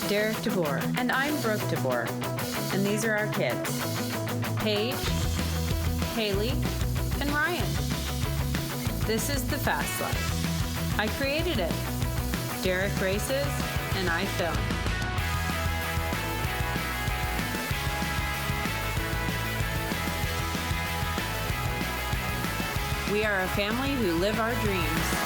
Derek DeBoer. And I'm Brooke DeBoer. And these are our kids, Paige, Haylee, and Ryann. This is the Fastlife. I created it. Derek races, and I film. We are a family who live our dreams.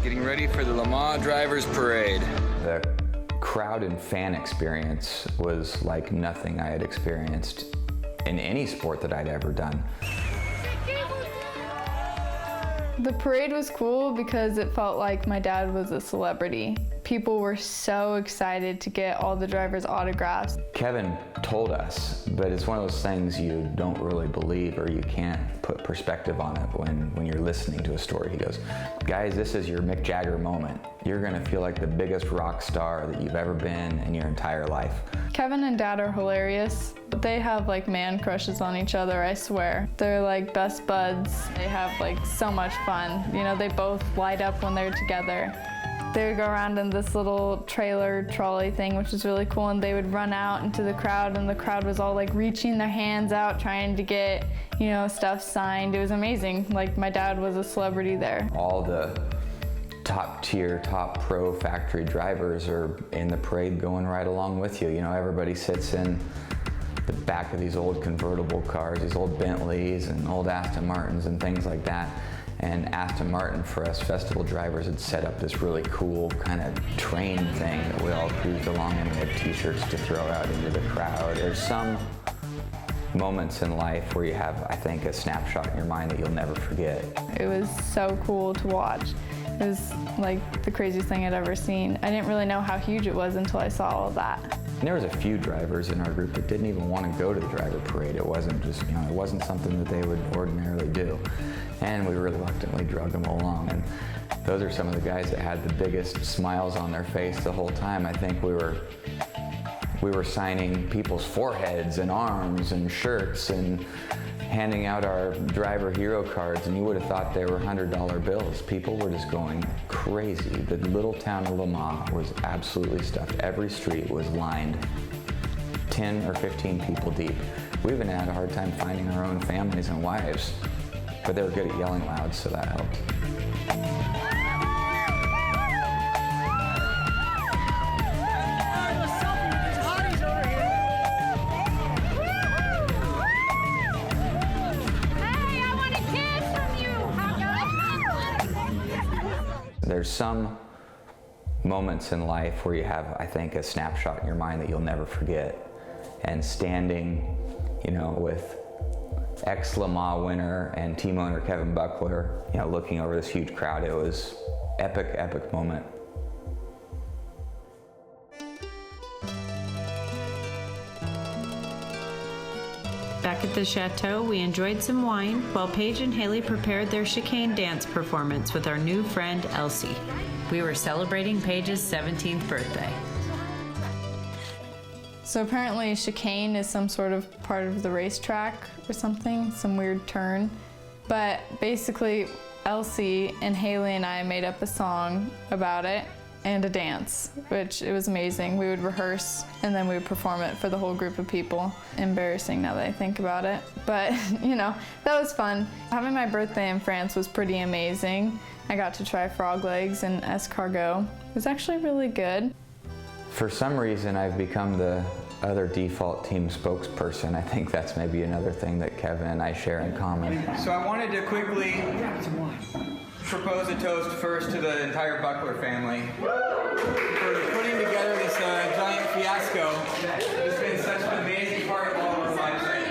Getting ready for the Le Mans Drivers Parade. The crowd and fan experience was like nothing I had experienced in any sport that I'd ever done. The parade was cool because it felt like my dad was a celebrity. People were so excited to get all the drivers' autographs. Kevin told us, but it's one of those things you don't really believe or you can't put perspective on it when you're listening to a story. He goes, guys, this is your Mick Jagger moment. You're gonna feel like the biggest rock star that you've ever been in your entire life. Kevin and Dad are hilarious. They have like man crushes on each other, I swear. They're like best buds. They have like so much fun. You know, they both light up when they're together. They would go around in this little trailer trolley thing, which was really cool, and they would run out into the crowd, and the crowd was all like reaching their hands out, trying to get, you know, stuff signed. It was amazing. Like, my dad was a celebrity there. All the top tier, top pro factory drivers are in the parade going right along with you. You know, everybody sits in the back of these old convertible cars, these old Bentleys and old Aston Martins and things like that. And Aston Martin, for us festival drivers, had set up this really cool kind of train thing that we all cruised along in. We had t-shirts to throw out into the crowd. There's some moments in life where you have, I think, a snapshot in your mind that you'll never forget. It was so cool to watch. It was like the craziest thing I'd ever seen. I didn't really know how huge it was until I saw all of that. And there was a few drivers in our group that didn't even want to go to the driver parade. It wasn't just, you know, it wasn't something that they would ordinarily do. And we reluctantly drug them along. And those are some of the guys that had the biggest smiles on their face the whole time. I think we were signing people's foreheads and arms and shirts and handing out our driver hero cards, and you would have thought they were $100 bills. People were just going crazy. The little town of Le Mans was absolutely stuffed. Every street was lined 10 or 15 people deep. We even had a hard time finding our own families and wives, but they were good at yelling loud, so that helped. There's some moments in life where you have, I think, a snapshot in your mind that you'll never forget. And standing, you know, with ex-Le Mans winner and team owner Kevin Buckler, you know, looking over this huge crowd, it was epic, epic moment. Back at the chateau, we enjoyed some wine while Paige and Haylee prepared their chicane dance performance with our new friend Elsie. We were celebrating Paige's 17th birthday. So apparently chicane is some sort of part of the racetrack or something, some weird turn. But basically Elsie and Haylee and I made up a song about it and a dance, which it was amazing. We would rehearse and then we would perform it for the whole group of people. Embarrassing now that I think about it, but you know, that was fun. Having my birthday in France was pretty amazing. I got to try frog legs and escargot. It was actually really good. For some reason, I've become the other default team spokesperson. I think that's maybe another thing that Kevin and I share in common. So I wanted to quickly propose a toast first to the entire Buckler family for putting together this giant fiasco. It's been such an amazing part of all of our lives.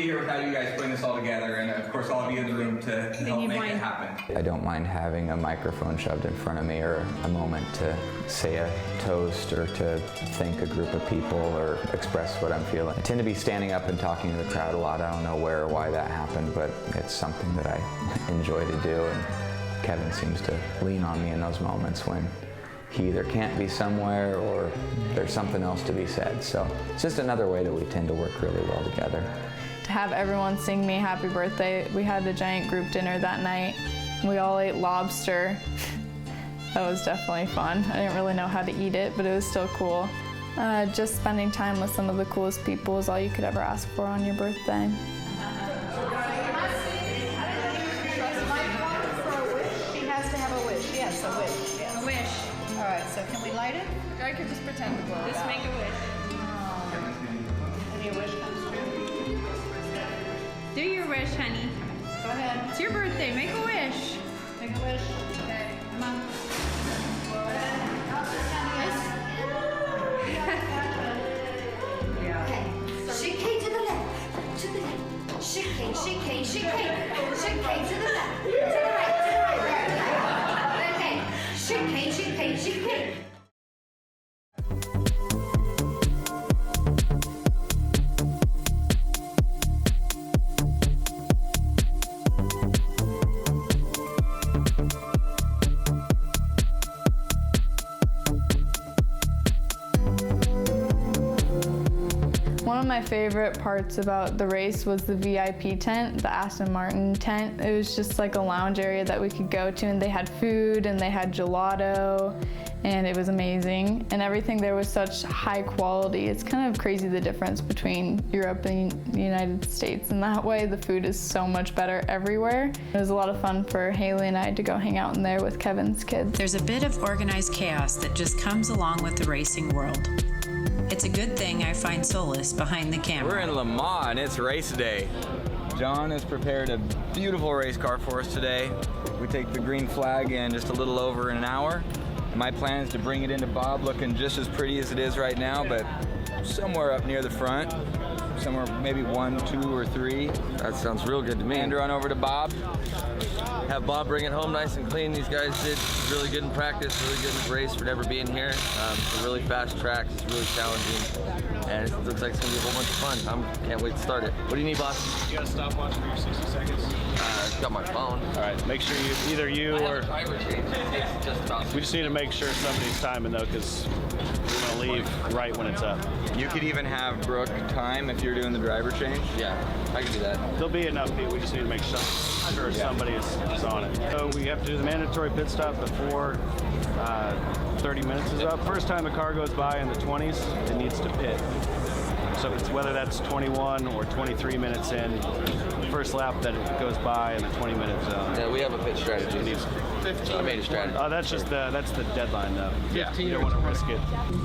be here without you guys putting this all together, and of course all of you in the room to help make it happen. I don't mind having a microphone shoved in front of me or a moment to say a toast or to thank a group of people or express what I'm feeling. I tend to be standing up and talking to the crowd a lot. I don't know where or why that happened, but it's something that I enjoy to do, and Kevin seems to lean on me in those moments when he either can't be somewhere or there's something else to be said. So it's just another way that we tend to work really well together. To have everyone sing me happy birthday, we had a giant group dinner that night. We all ate lobster. That was definitely fun. I didn't really know how to eat it, but it was still cool. Just spending time with some of the coolest people is all you could ever ask for on your birthday. She has to have a wish. Yes, a wish. Yes. A wish. All right, so can we light it? I could just pretend to blow it Just out. make a wish. And your wish comes true. Do your wish, honey. Go ahead. It's your birthday. Make a wish. Make a wish. Okay, come on. Shake to the left, to the left. Shake, shake, shake, shake to the left, to the right. Okay. Shake, shake. One of my favorite parts about the race was the VIP tent, the Aston Martin tent. It was just like a lounge area that we could go to, and they had food and they had gelato, and it was amazing. And everything there was such high quality. It's kind of crazy the difference between Europe and the United States. And that way the food is so much better everywhere. It was a lot of fun for Haylee and I to go hang out in there with Kevin's kids. There's a bit of organized chaos that just comes along with the racing world. It's a good thing I find solace behind the camera. We're in Le Mans and it's race day. John has prepared a beautiful race car for us today. We take the green flag in just a little over an hour. My plan is to bring it into Bob looking just as pretty as it is right now, but somewhere up near the front. Somewhere maybe 1, 2, or 3. That sounds real good to me. Hand her on over to Bob. Have Bob bring it home nice and clean. These guys did really good in practice, really good in the race for never being here. It's a really fast track. It's really challenging. And it looks like it's going to be a whole bunch of fun. I can't wait to start it. What do you need, boss? You got a stopwatch for your 60 seconds? Got my phone. All right, make sure either you or... We just need to make sure somebody's timing, though, because we're going to leave right when it's up. You could even have Brooke time if you're doing the driver change. Yeah, I can do that. There'll be enough people. We just need to make sure somebody is on it. So we have to do the mandatory pit stop before 30 minutes is up. First time a car goes by in the 20s, it needs to pit. So it's whether that's 21 or 23 minutes in, first lap that it goes by in the 20-minute zone. Yeah, we have a pit strategy. So I made a strategy. Oh, that's the deadline, though. Yeah. You don't want to risk it.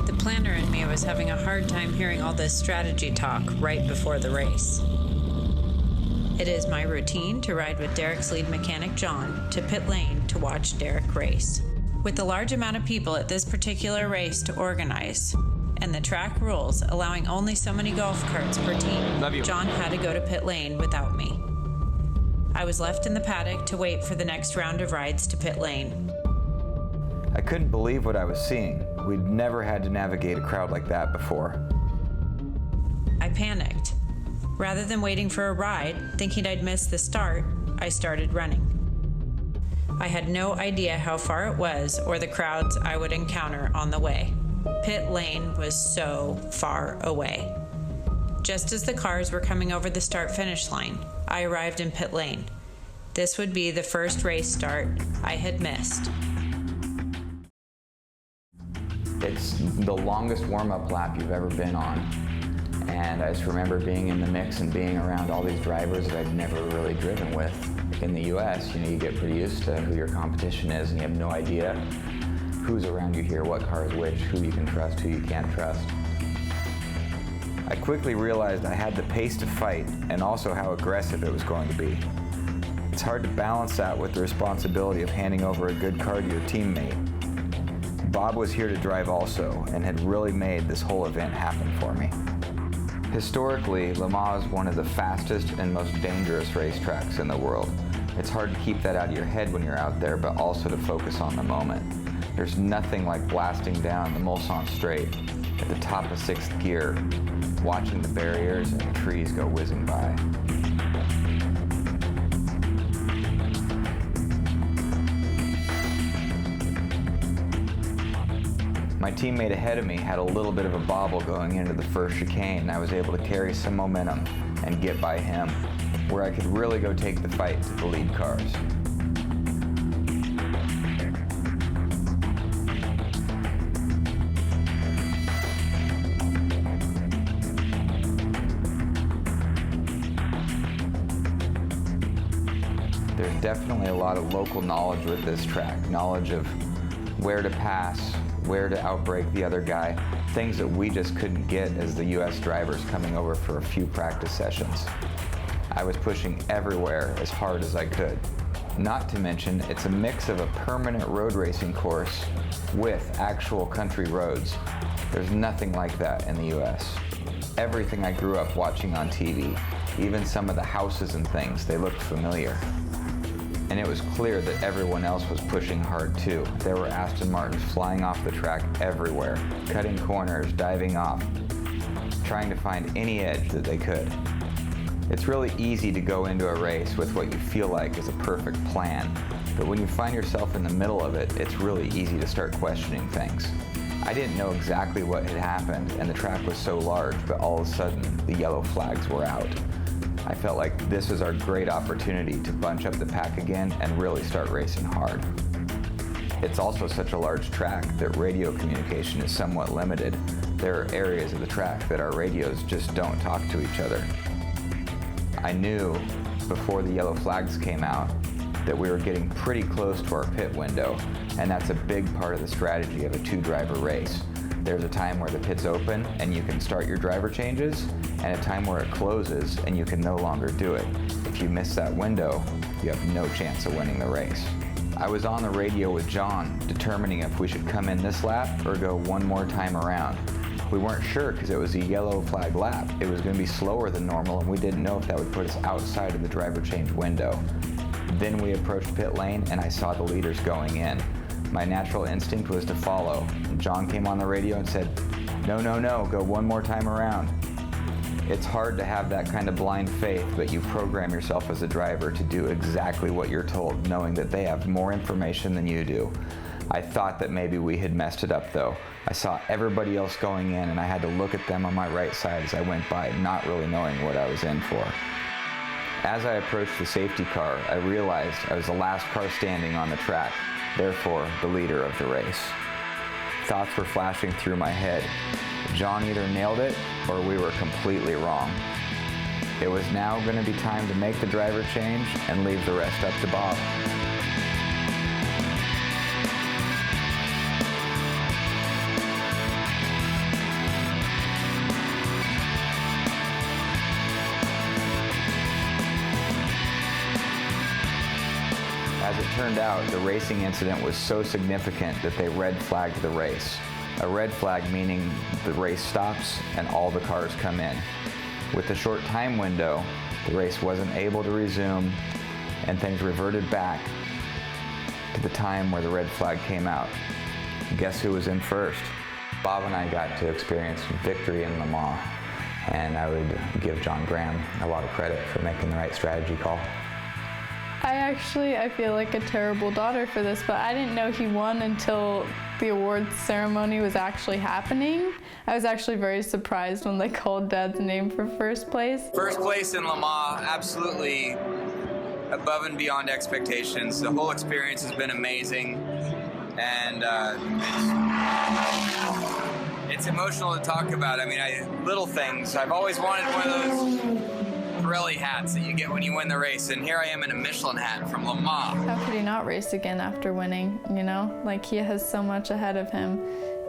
The planner in me was having a hard time hearing all this strategy talk right before the race. It is my routine to ride with Derek's lead mechanic, John, to pit lane to watch Derek race. With the large amount of people at this particular race to organize, and the track rules allowing only so many golf carts per team, John had to go to pit lane without me. I was left in the paddock to wait for the next round of rides to pit lane. I couldn't believe what I was seeing. We'd never had to navigate a crowd like that before. I panicked. Rather than waiting for a ride, thinking I'd miss the start, I started running. I had no idea how far it was or the crowds I would encounter on the way. Pit lane was so far away. Just as the cars were coming over the start-finish line, I arrived in pit lane. This would be the first race start I had missed. It's the longest warm-up lap you've ever been on. And I just remember being in the mix and being around all these drivers that I'd never really driven with. In the US, you get pretty used to who your competition is and you have no idea who's around you here, what car is which, who you can trust, who you can't trust. I quickly realized I had the pace to fight and also how aggressive it was going to be. It's hard to balance that with the responsibility of handing over a good car to your teammate. Bob was here to drive also and had really made this whole event happen for me. Historically, Le Mans is one of the fastest and most dangerous racetracks in the world. It's hard to keep that out of your head when you're out there, but also to focus on the moment. There's nothing like blasting down the Mulsanne Straight at the top of 6th gear, watching the barriers and the trees go whizzing by. My teammate ahead of me had a little bit of a bobble going into the first chicane, and I was able to carry some momentum and get by him, where I could really go take the fight to the lead cars. There's definitely a lot of local knowledge with this track, knowledge of where to pass, where to outbrake the other guy, things that we just couldn't get as the US drivers coming over for a few practice sessions. I was pushing everywhere as hard as I could. Not to mention, it's a mix of a permanent road racing course with actual country roads. There's nothing like that in the US. Everything I grew up watching on TV, even some of the houses and things, they looked familiar. And it was clear that everyone else was pushing hard too. There were Aston Martins flying off the track everywhere, cutting corners, diving off, trying to find any edge that they could. It's really easy to go into a race with what you feel like is a perfect plan, but when you find yourself in the middle of it, it's really easy to start questioning things. I didn't know exactly what had happened, and the track was so large, but all of a sudden, the yellow flags were out. I felt like this was our great opportunity to bunch up the pack again and really start racing hard. It's also such a large track that radio communication is somewhat limited. There are areas of the track that our radios just don't talk to each other. I knew before the yellow flags came out that we were getting pretty close to our pit window, and that's a big part of the strategy of a two-driver race. There's a time where the pit's open and you can start your driver changes, and a time where it closes and you can no longer do it. If you miss that window, you have no chance of winning the race. I was on the radio with John, determining if we should come in this lap or go one more time around. We weren't sure because it was a yellow flag lap. It was going to be slower than normal, and we didn't know if that would put us outside of the driver change window. Then we approached pit lane and I saw the leaders going in. My natural instinct was to follow. John came on the radio and said, "No, no, no, go one more time around." It's hard to have that kind of blind faith, but you program yourself as a driver to do exactly what you're told, knowing that they have more information than you do. I thought that maybe we had messed it up though. I saw everybody else going in and I had to look at them on my right side as I went by, not really knowing what I was in for. As I approached the safety car, I realized I was the last car standing on the track, therefore the leader of the race. Thoughts were flashing through my head. John either nailed it or we were completely wrong. It was now going to be time to make the driver change and leave the rest up to Bob. As it turned out, the racing incident was so significant that they red flagged the race. A red flag meaning the race stops and all the cars come in. With the short time window, the race wasn't able to resume and things reverted back to the time where the red flag came out. Guess who was in first? Bob and I got to experience victory in Le Mans, and I would give John Graham a lot of credit for making the right strategy call. I feel like a terrible daughter for this, but I didn't know he won until the awards ceremony was actually happening. I was actually very surprised when they called Dad's name for first place. First place in Le Mans, absolutely above and beyond expectations. The whole experience has been amazing, and it's emotional to talk about. I mean, little things. I've always wanted one of those Pirelli hats that you get when you win the race, and here I am in a Michelin hat from Le Mans. How could he not race again after winning, you know? Like, he has so much ahead of him.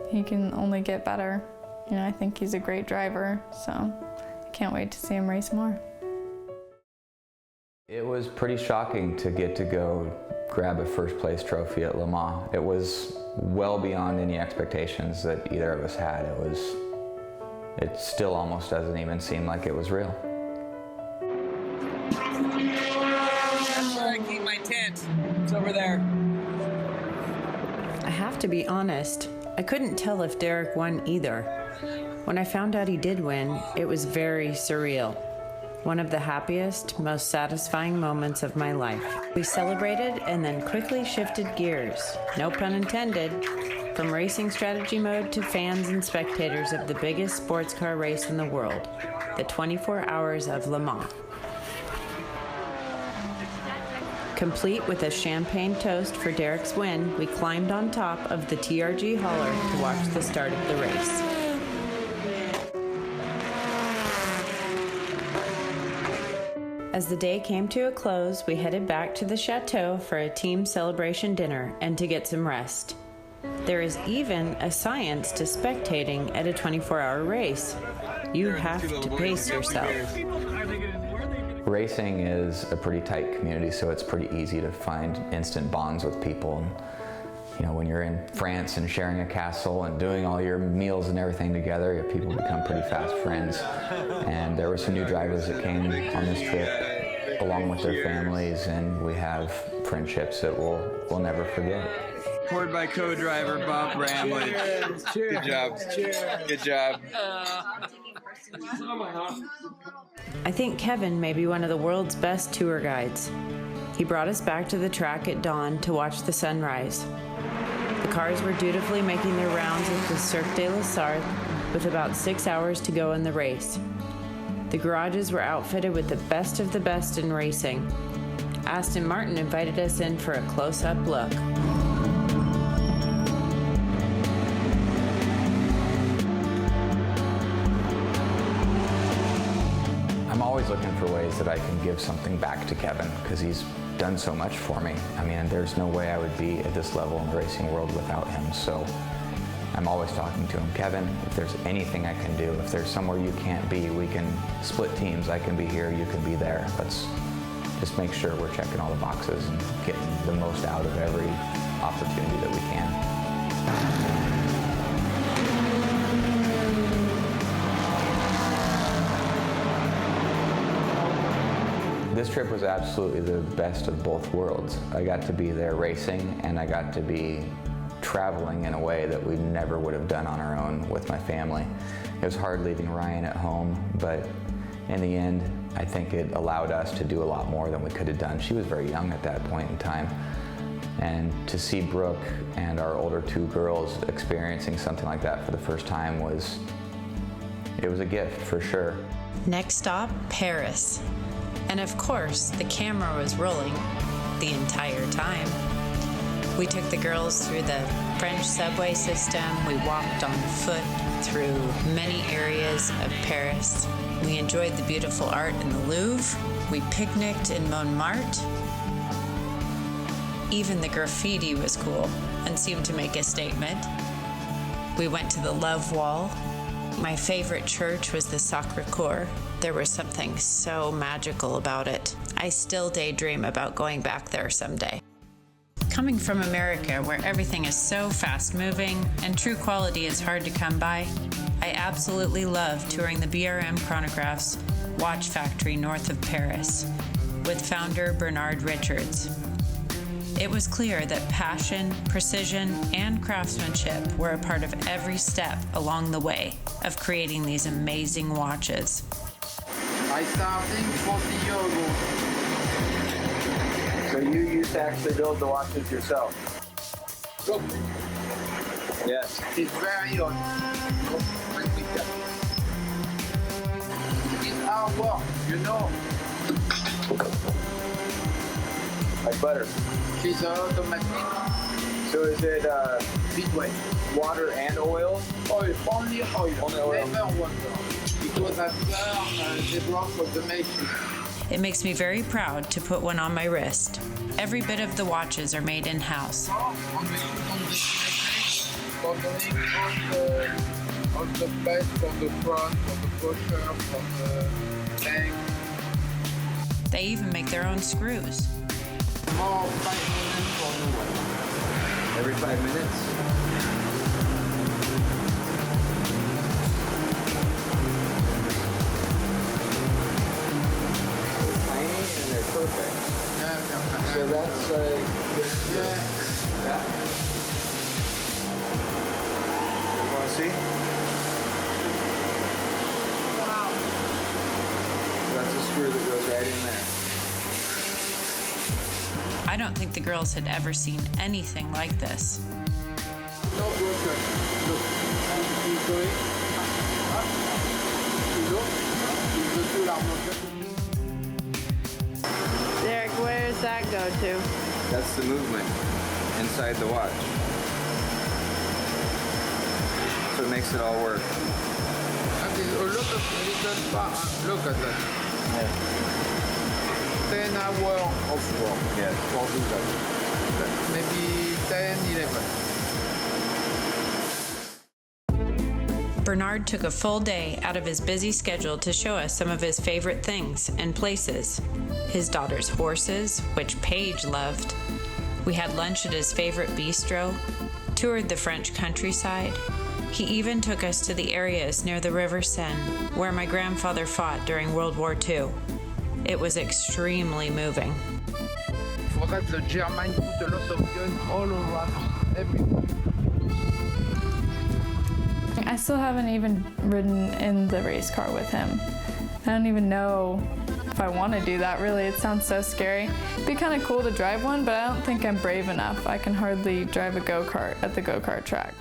He can only get better. You know, I think he's a great driver, so I can't wait to see him race more. It was pretty shocking to get to go grab a first place trophy at Le Mans. It was well beyond any expectations that either of us had. It was it still almost doesn't even seem like it was real. That's where I keep my tent. It's over there. I have to be honest, I couldn't tell if Derek won either. When I found out he did win, it was very surreal. One of the happiest, most satisfying moments of my life. We celebrated and then quickly shifted gears, no pun intended, from racing strategy mode to fans and spectators of the biggest sports car race in the world, the 24 Hours of Le Mans. Complete with a champagne toast for Derek's win, we climbed on top of the TRG hauler to watch the start of the race. As the day came to a close, we headed back to the chateau for a team celebration dinner and to get some rest. There is even a science to spectating at a 24-hour race. You have to pace yourself. Racing is a pretty tight community, so it's pretty easy to find instant bonds with people. You know, when you're in France and sharing a castle and doing all your meals and everything together, people become pretty fast friends. And there were some new drivers that came on this trip along with their families, and we have friendships that we'll never forget. Poured by co-driver Bob Bramlett. Good job. Good job. I think Kevin may be one of the world's best tour guides. He brought us back to the track at dawn to watch the sunrise. The cars were dutifully making their rounds at the Cirque de la Sarthe with about 6 hours to go in the race. The garages were outfitted with the best of the best in racing. Aston Martin invited us in for a close-up look. I'm always looking for ways that I can give something back to Kevin because he's done so much for me. I mean, there's no way I would be at this level in the racing world without him. So I'm always talking to him. Kevin, if there's anything I can do, if there's somewhere you can't be, we can split teams. I can be here, you can be there. Let's just make sure we're checking all the boxes and getting the most out of every opportunity that we can. This trip was absolutely the best of both worlds. I got to be there racing, and I got to be traveling in a way that we never would have done on our own with my family. It was hard leaving Ryann at home, but in the end, I think it allowed us to do a lot more than we could have done. She was very young at that point in time. And to see Brooke and our older two girls experiencing something like that for the first time was a gift for sure. Next stop, Paris. And of course, the camera was rolling the entire time. We took the girls through the French subway system. We walked on foot through many areas of Paris. We enjoyed the beautiful art in the Louvre. We picnicked in Montmartre. Even the graffiti was cool and seemed to make a statement. We went to the Love Wall. My favorite church was the Sacré-Cœur. There was something so magical about it. I still daydream about going back there someday. Coming from America, where everything is so fast-moving and true quality is hard to come by, I absolutely love touring the BRM Chronograph's watch factory north of Paris with founder Bernard Richards. It was clear that passion, precision, and craftsmanship were a part of every step along the way of creating these amazing watches. I starting 40 years ago. So you used to actually build the watches yourself? Yes. It's very old. It's hard work, you know. Like butter. She's automatic. So is it speedway? Water and oil? Oil, only oil. Only oil. Never water. Because after the block of the making. It makes me very proud to put one on my wrist. Every bit of the watches are made in-house. On the back, on the front, on the pusher, on the tank. They even make their own screws. More 5 minutes on the way. Every 5 minutes? perfect. So that's that. You want to see? Wow. That's a screw that goes right in there. I don't think the girls had ever seen anything like this. No broken. Look. Keep going. Derek, where does that go to? That's the movement inside the watch. So it makes it all work. That is a lot of little part. Look at that. 10 hours of work. Yeah. For do that. Maybe 10, 11. Bernard took a full day out of his busy schedule to show us some of his favorite things and places. His daughter's horses, which Paige loved. We had lunch at his favorite bistro, toured the French countryside. He even took us to the areas near the River Seine, where my grandfather fought during World War II. It was extremely moving. For that, the Germans put a lot of guns all over everywhere. I still haven't even ridden in the race car with him. I don't even know if I want to do that, really. It sounds so scary. It'd be kind of cool to drive one, but I don't think I'm brave enough. I can hardly drive a go-kart at the go-kart track.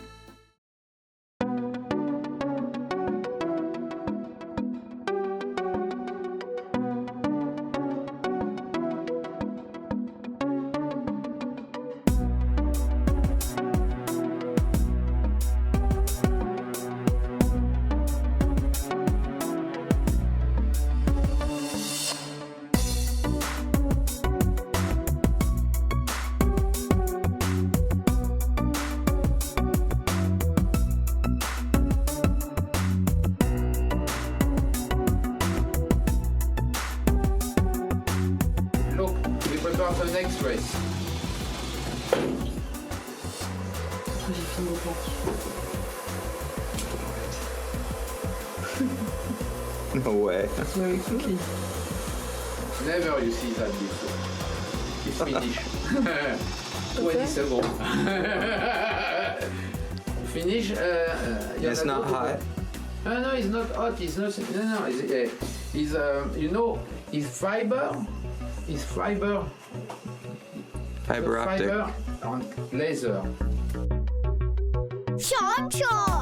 The next race. No way. That's very cookie. Never you see that before. It's finished. 20 seconds. Finish. It's not hot. No, it's not hot. It's not. No. It's you know, it's fiber. It's fiber. Fiber optic. Fiber and laser. Chomp chomp!